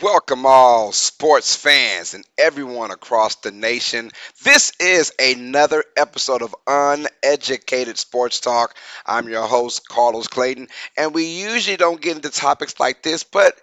Welcome all sports fans and everyone across the nation. This is another episode of Uneducated Sports Talk. I'm your host, Carlos Clayton, and we usually don't get into topics like this, but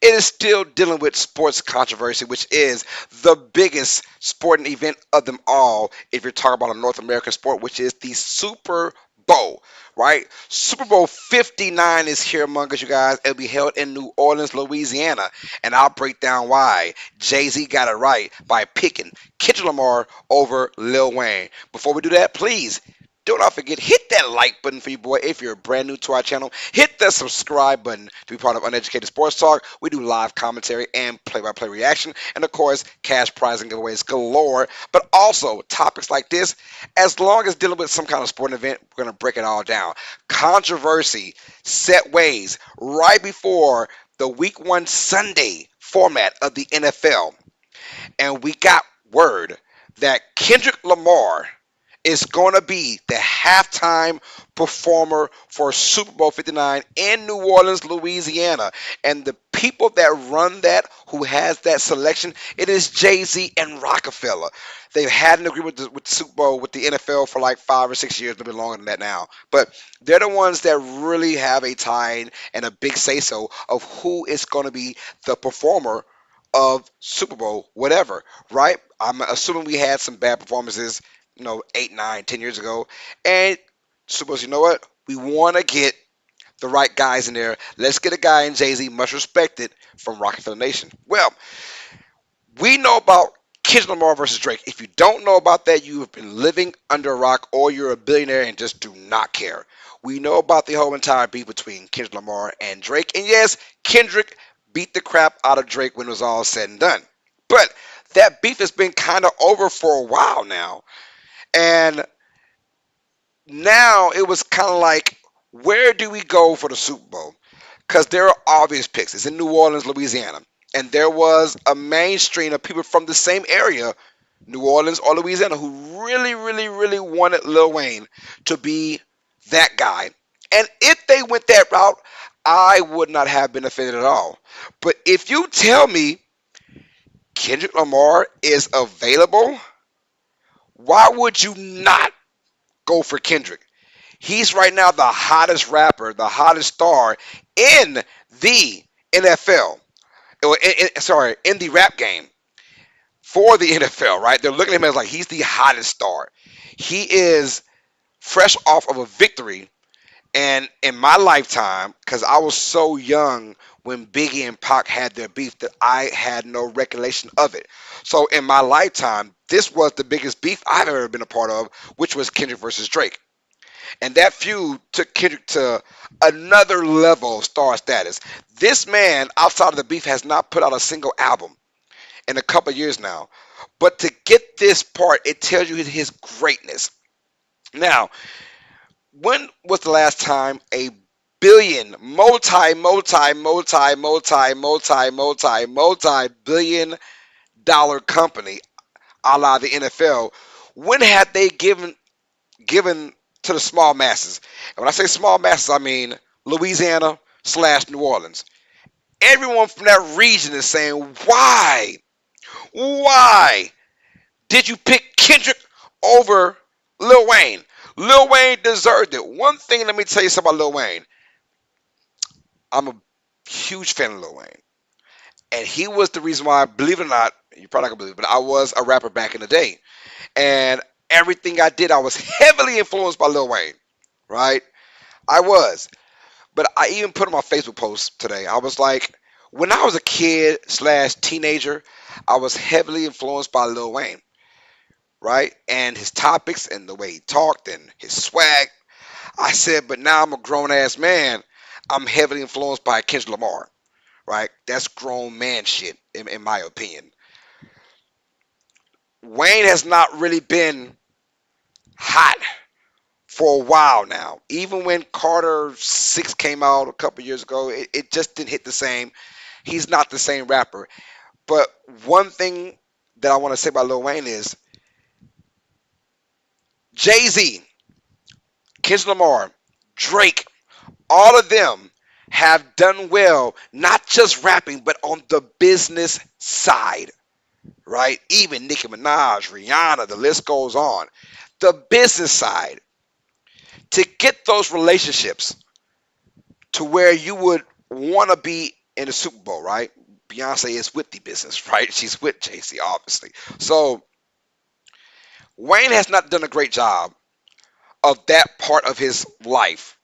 it is still dealing with sports controversy, which is the biggest sporting event of them all if you're talking about a North American sport, which is the Super Bowl, right? Super Bowl 59 is here among us, you guys. It'll be held in New Orleans, Louisiana, and I'll break down why Jay-Z got it right by picking Kendrick Lamar over Lil Wayne. Before we do that, please do not forget, hit that like button for you, boy. If you're brand new to our channel, hit the subscribe button to be part of Uneducated Sports Talk. We do live commentary and play-by-play reaction, and of course, cash prize and giveaways galore. But also topics like this, as long as dealing with some kind of sporting event, we're gonna break it all down. Controversy, set ways right before the Week One Sunday format of the NFL, and we got word that Kendrick Lamar is going to be the halftime performer for Super Bowl 59 in New Orleans, Louisiana. And the people that run that, who has that selection, it is Jay-Z and Rockefeller. They've had an agreement with the Super Bowl with the NFL for like 5 or 6 years, maybe longer than that now. But they're the ones that really have a tie and a big say-so of who is going to be the performer of Super Bowl, whatever, right? I'm assuming we had some bad performances 8, 9, 10 years ago. And suppose you know what? We want to get the right guys in there. Let's get a guy in Jay-Z, much respected from Rockefeller Nation. Well, we know about Kendrick Lamar versus Drake. If you don't know about that, you have been living under a rock or you're a billionaire and just do not care. We know about the whole entire beef between Kendrick Lamar and Drake. And yes, Kendrick beat the crap out of Drake when it was all said and done. But that beef has been kind of over for a while now. And now it was kind of like, where do we go for the Super Bowl? Because there are obvious picks. It's in New Orleans, Louisiana. And there was a mainstream of people from the same area, New Orleans or Louisiana, who really, really, really wanted Lil Wayne to be that guy. And if they went that route, I would not have been offended at all. But if you tell me Kendrick Lamar is available, why would you not go for Kendrick? He's right now the hottest rapper, the hottest star in the NFL. Sorry, in the rap game for the NFL, right? They're looking at him as like he's the hottest star. He is fresh off of a victory. And in my lifetime, because I was so young when Biggie and Pac had their beef that I had no recollection of it. So in my lifetime, this was the biggest beef I've ever been a part of, which was Kendrick versus Drake. And that feud took Kendrick to another level of star status. This man, outside of the beef, has not put out a single album in a couple of years now. But to get this part, it tells you his greatness. Now, when was the last time a billion, multi-billion dollar company, a la the NFL, when had they given to the small masses? And when I say small masses, I mean Louisiana slash New Orleans. Everyone from that region is saying, why? Why did you pick Kendrick over Lil Wayne? Lil Wayne deserved it. One thing, let me tell you something about Lil Wayne. I'm a huge fan of Lil Wayne. And he was the reason why, believe it or not, you probably not gonna believe it, but I was a rapper back in the day. And everything I did, I was heavily influenced by Lil Wayne, right? I was. But I even put on my Facebook post today, I was like, when I was a kid slash teenager, I was heavily influenced by Lil Wayne, right? And his topics and the way he talked and his swag. I said, but now I'm a grown ass man. I'm heavily influenced by Kendrick Lamar, right? That's grown man shit, in my opinion. Wayne has not really been hot for a while now. Even when Carter 6 came out a couple years ago, it just didn't hit the same. He's not the same rapper. But one thing that I want to say about Lil Wayne is Jay-Z, Kendrick Lamar, Drake, all of them have done well, not just rapping, but on the business side, right? Even Nicki Minaj, Rihanna, the list goes on. The business side, to get those relationships to where you would want to be in the Super Bowl, right? Beyonce is with the business, right? She's with Jay-Z, obviously. So Wayne has not done a great job of that part of his life.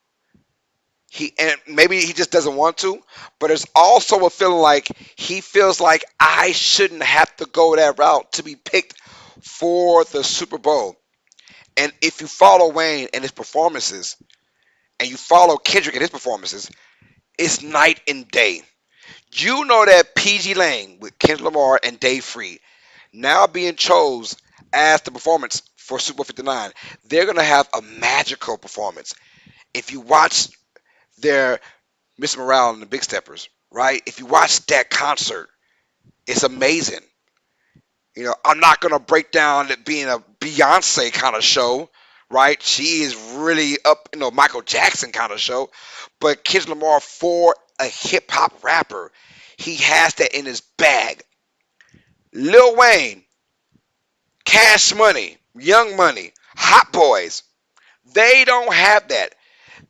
And maybe he just doesn't want to, but there's also a feeling like he feels like I shouldn't have to go that route to be picked for the Super Bowl. And if you follow Wayne and his performances, and you follow Kendrick and his performances, it's night and day. You know that PG Lane with Kendrick Lamar and Dave Free now being chose as the performance for Super Bowl 59, they're going to have a magical performance. If you watch their Mr. Morale and the Big Steppers, right? If you watch that concert, it's amazing. I'm not gonna break down it being a Beyonce kind of show, right? She is really up, Michael Jackson kind of show. But Kendrick Lamar, for a hip hop rapper, he has that in his bag. Lil Wayne, Cash Money, Young Money, Hot Boys, they don't have that.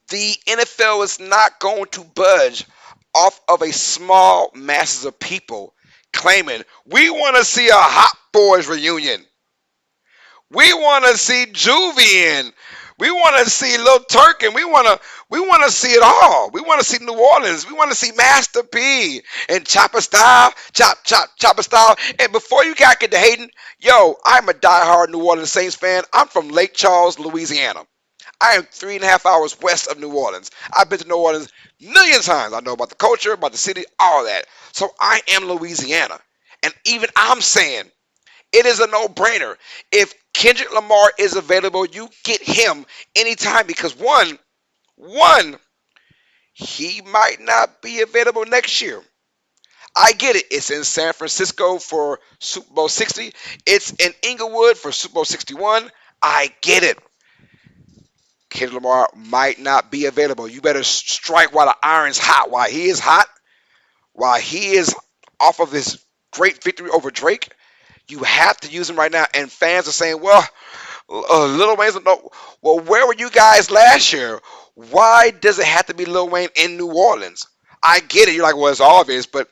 The NFL is not going to budge off of a small masses of people claiming we want to see a Hot Boys reunion. We want to see Juvie in. We want to see Lil Turk, and we want to see it all. We want to see New Orleans. We want to see Master P and Chopper Style, Chopper Style. And before you got get to hating, yo, I'm a diehard New Orleans Saints fan. I'm from Lake Charles, Louisiana. I am 3.5 hours west of New Orleans. I've been to New Orleans million times. I know about the culture, about the city, all that. So I am Louisiana. And even I'm saying it is a no-brainer. If Kendrick Lamar is available, you get him anytime because one, he might not be available next year. I get it. It's in San Francisco for Super Bowl 60. It's in Inglewood for Super Bowl 61. I get it. Kendrick Lamar might not be available. You better strike while the iron's hot. While he is hot, while he is off of his great victory over Drake, you have to use him right now. And fans are saying, well, Lil Wayne's no. Well, where were you guys last year? Why does it have to be Lil Wayne in New Orleans? I get it. You're like, well, it's obvious, but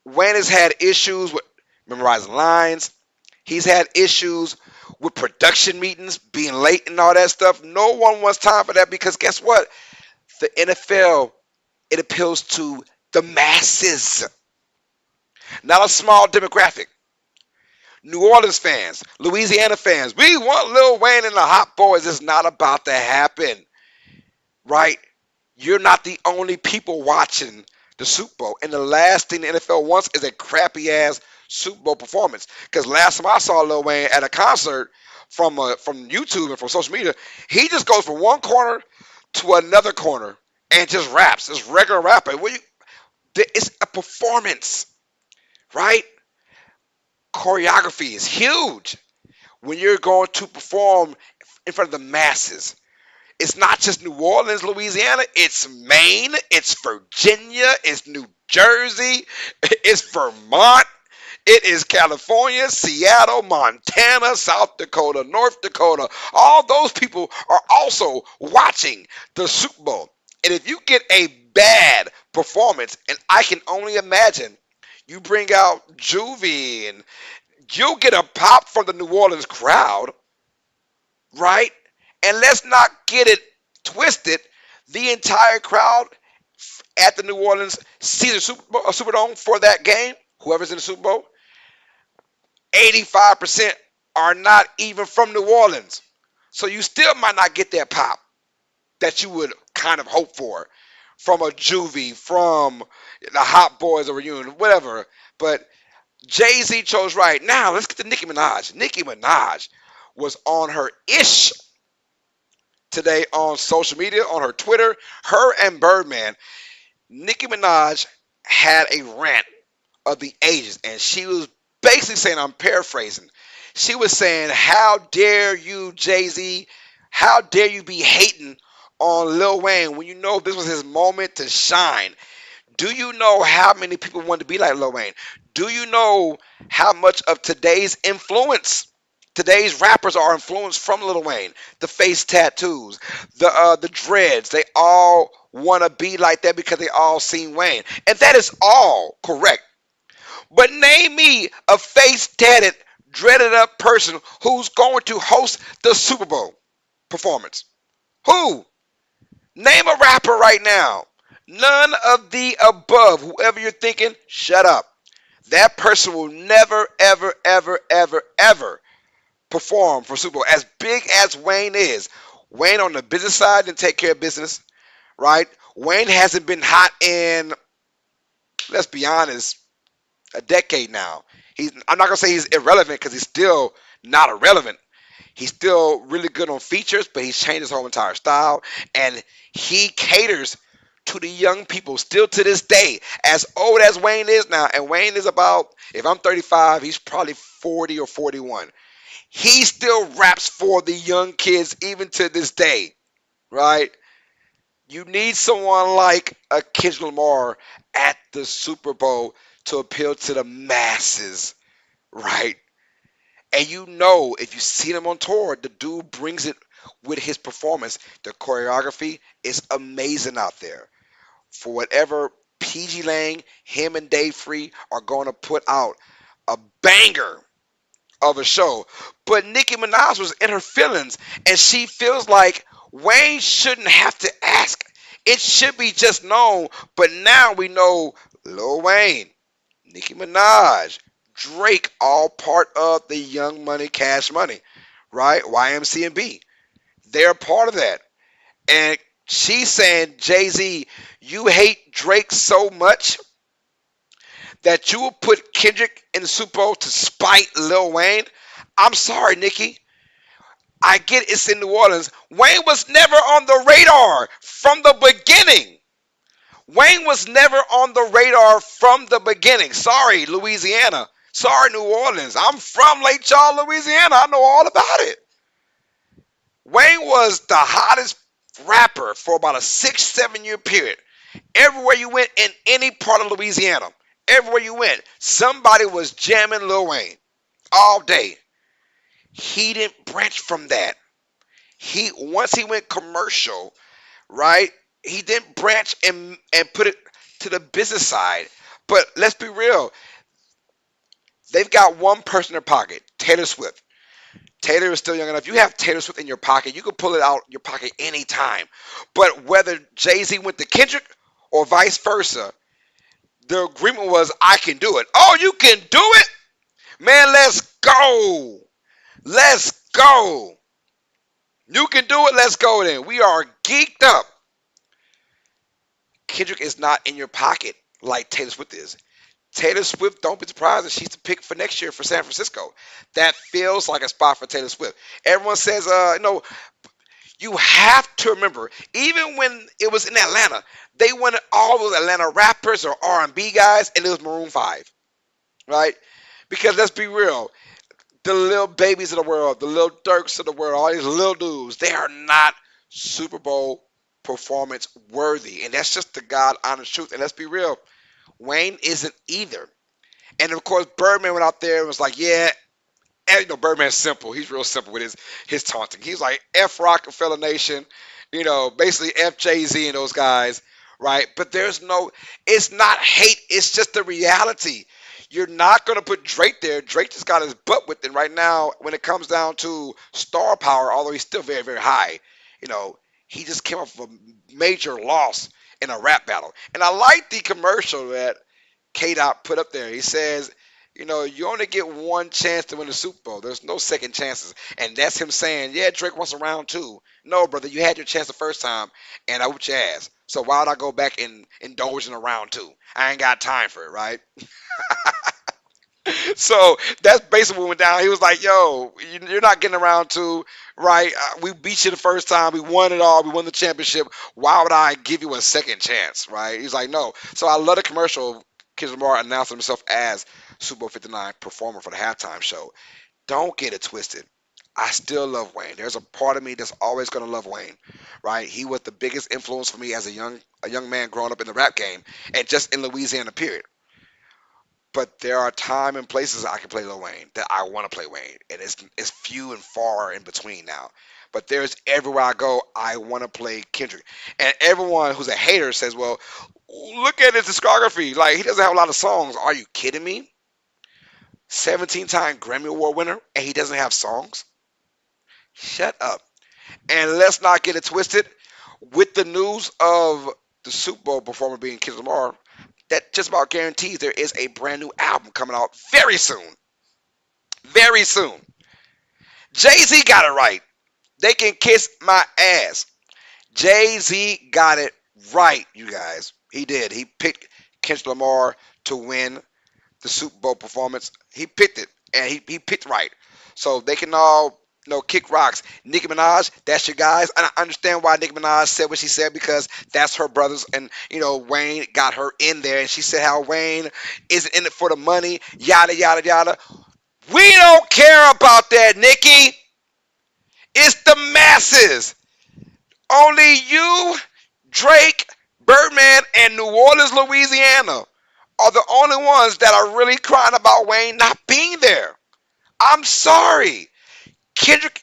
Wayne has had issues with memorizing lines. He's had issues with production meetings being late and all that stuff. No one wants time for that because guess what? The NFL, it appeals to the masses, not a small demographic. New Orleans fans, Louisiana fans, we want Lil Wayne and the Hot Boys. It's not about to happen, right? You're not the only people watching the Super Bowl. And the last thing the NFL wants is a crappy ass Super Bowl performance. Because last time I saw Lil Wayne at a concert from YouTube and from social media, he just goes from one corner to another corner and just raps. It's regular rapping. It's a performance, right? Choreography is huge when you're going to perform in front of the masses. It's not just New Orleans, Louisiana. It's Maine. It's Virginia. It's New Jersey. It's Vermont. It is California, Seattle, Montana, South Dakota, North Dakota. All those people are also watching the Super Bowl. And if you get a bad performance, and I can only imagine you bring out Juvie and you'll get a pop from the New Orleans crowd, right? And let's not get it twisted. The entire crowd at the New Orleans Caesar Superdome for that game, whoever's in the Super Bowl, 85% are not even from New Orleans. So you still might not get that pop that you would kind of hope for from a Juvie, from the Hot Boys or reunion, whatever. But Jay-Z chose right. Now let's get to Nicki Minaj. Nicki Minaj was on her ish today on social media, on her Twitter. Her and Birdman. Nicki Minaj had a rant of the ages, and she was basically saying, I'm paraphrasing, she was saying, how dare you, Jay-Z, how dare you be hating on Lil Wayne when you know this was his moment to shine? Do you know how many people want to be like Lil Wayne? Do you know how much of today's rappers are influenced from Lil Wayne? The face tattoos, the dreads, they all want to be like that because they all seen Wayne, and that is all correct. But name me a face tatted, dreaded up person who's going to host the Super Bowl performance. Who? Name a rapper right now. None of the above. Whoever you're thinking, shut up. That person will never, ever, ever, ever, ever perform for Super Bowl. As big as Wayne is, Wayne on the business side didn't take care of business, right? Wayne hasn't been hot in, let's be honest, a decade now. I'm not gonna say he's irrelevant because he's still not irrelevant. He's still really good on features, but he's changed his whole entire style, and he caters to the young people still to this day. As old as Wayne is now, and Wayne is about, if I'm 35, he's probably 40 or 41. He still raps for the young kids even to this day, right? You need someone like a Kendrick Lamar at the Super Bowl to appeal to the masses, right? And you know, if you see him on tour, the dude brings it with his performance. The choreography is amazing out there. For whatever PG Lang, him and Dave Free are going to put out a banger of a show. But Nicki Minaj was in her feelings, and she feels like Wayne shouldn't have to ask. It should be just known. But now we know Lil Wayne, Nicki Minaj, Drake, all part of the Young Money, Cash Money, right? YMCMB. They're part of that. And she's saying, Jay-Z, you hate Drake so much that you will put Kendrick in the Super Bowl to spite Lil Wayne. I'm sorry, Nicki. I get it's in New Orleans. Wayne was never on the radar from the beginning. Wayne was never on the radar from the beginning. Sorry, Louisiana. Sorry, New Orleans. I'm from Lake Charles, Louisiana. I know all about it. Wayne was the hottest rapper for about a 6, 7 year period. Everywhere you went in any part of Louisiana, everywhere you went, somebody was jamming Lil Wayne all day. He didn't branch from that. Once he went commercial, right? He didn't branch and put it to the business side. But let's be real. They've got one person in their pocket, Taylor Swift. Taylor is still young enough. You have Taylor Swift in your pocket. You can pull it out your pocket anytime. But whether Jay-Z went to Kendrick or vice versa, the agreement was, I can do it. Oh, you can do it? Man, let's go. Let's go. You can do it. Let's go then. We are geeked up. Kendrick is not in your pocket like Taylor Swift is. Taylor Swift, don't be surprised if she's the pick for next year for San Francisco. That feels like a spot for Taylor Swift. Everyone says, you have to remember, even when it was in Atlanta, they wanted all those Atlanta rappers or R&B guys, and it was Maroon 5, right? Because let's be real, the little babies of the world, the little Dirks of the world, all these little dudes, they are not Super Bowl performance worthy. And that's just the God honest truth. And let's be real, Wayne isn't either. And of course, Birdman went out there and was like, yeah, and, Birdman's simple. He's real simple with his taunting. He's like F Rockefeller Nation, basically F Jay-Z and those guys, right? But it's not hate. It's just the reality. You're not going to put Drake there. Drake just got his butt whipped. And right now, when it comes down to star power, although he's still very, very high, you know, he just came off of a major loss in a rap battle. And I like the commercial that K-Dot put up there. He says, you only get one chance to win the Super Bowl. There's no second chances. And that's him saying, yeah, Drake wants a round two. No, brother, you had your chance the first time, and I whooped your ass. So why would I go back and indulge in a round two? I ain't got time for it, right? So that's basically what went down. He was like, yo, you're not getting around two, right? We beat you the first time. We won it all. We won the championship. Why would I give you a second chance, right? He's like, no. So I love the commercial. Kendrick Lamar announcing himself as Super Bowl 59 performer for the halftime show. Don't get it twisted. I still love Wayne. There's a part of me that's always gonna love Wayne, right? He was the biggest influence for me as a young man growing up in the rap game and just in Louisiana, period. But there are time and places I can play Lil Wayne that I want to play Wayne, and it's few and far in between now. But there's everywhere I go, I want to play Kendrick, and everyone who's a hater says, "Well, look at his discography. Like he doesn't have a lot of songs." Are you kidding me? 17-time Grammy Award winner, and he doesn't have songs? Shut up. And let's not get it twisted. With the news of the Super Bowl performer being Kendrick Lamar, that just about guarantees there is a brand new album coming out very soon. Very soon. Jay Z got it right. They can kiss my ass. Jay Z got it right, you guys. He did. He picked Kendrick Lamar to win the Super Bowl performance. He picked it, and he picked right. So they can all kick rocks. Nicki Minaj, that's your guys. And I understand why Nicki Minaj said what she said because that's her brothers, and Wayne got her in there, and she said how Wayne isn't in it for the money, yada yada yada. We don't care about that, Nicki. It's the masses. Only you, Drake, Birdman, and New Orleans, Louisiana are the only ones that are really crying about Wayne not being there. I'm sorry. Kendrick,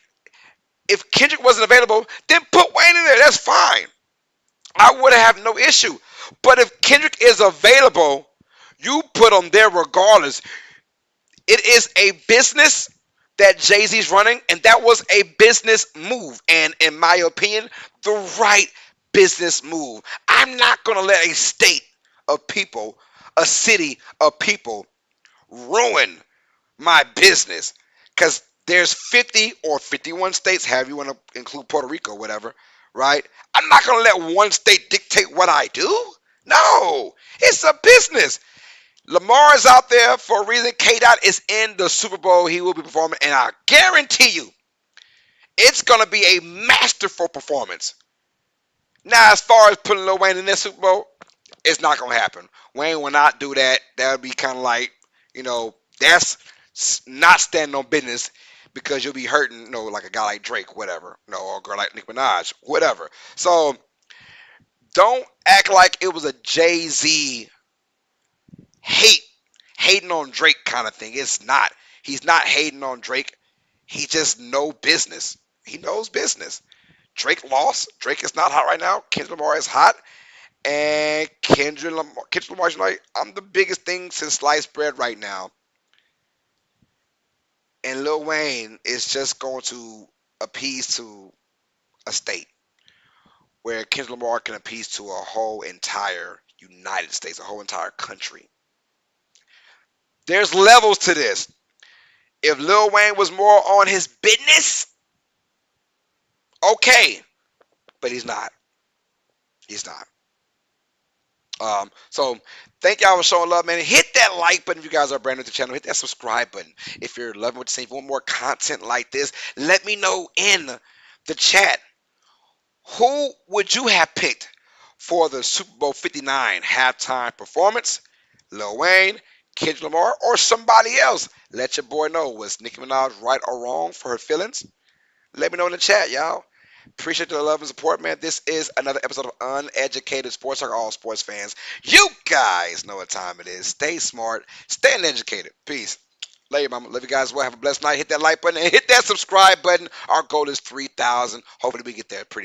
if Kendrick wasn't available, then put Wayne in there. That's fine. I would have no issue. But if Kendrick is available, you put him there regardless. It is a business that Jay Z's running, and that was a business move. And in my opinion, the right business move. I'm not going to let a state of people, a city of people, ruin my business. Because there's 50 or 51 states, however you want to include Puerto Rico, whatever, right? I'm not going to let one state dictate what I do. No, it's a business. Lamar is out there for a reason. K. Dot is in the Super Bowl. He will be performing, and I guarantee you, it's going to be a masterful performance. Now, as far as putting Lil Wayne in this Super Bowl, it's not going to happen. Wayne will not do that. That would be kind of like, that's not standing on business because you'll be hurting, like a guy like Drake, whatever, or a girl like Nicki Minaj, whatever. So don't act like it was a Jay Z hating on Drake kind of thing. It's not. He's not hating on Drake. He just know business. He knows business. Drake lost. Drake is not hot right now. Kendrick Lamar is hot. And Kendrick Lamar's like, I'm the biggest thing since sliced bread right now. And Lil Wayne is just going to appease to a state where Kendrick Lamar can appease to a whole entire United States, a whole entire country. There's levels to this. If Lil Wayne was more on his business, okay, but he's not. He's not. So thank y'all for showing love, man. Hit that like button if you guys are brand new to the channel. Hit that subscribe button if you're loving what you're seeing. If you want more content like this, let me know in the chat. Who would you have picked for the Super Bowl 59 halftime performance? Lil Wayne, Kendrick Lamar, or somebody else? Let your boy know. Was Nicki Minaj right or wrong for her feelings? Let me know in the chat, y'all. Appreciate the love and support, man. This is another episode of Uneducated Sports Talk. All sports fans, you guys know what time it is. Stay smart, stay uneducated. Peace. Love you, mama. Love you guys well. Have a blessed night. Hit that like button and hit that subscribe button. Our goal is 3,000. Hopefully we get there pretty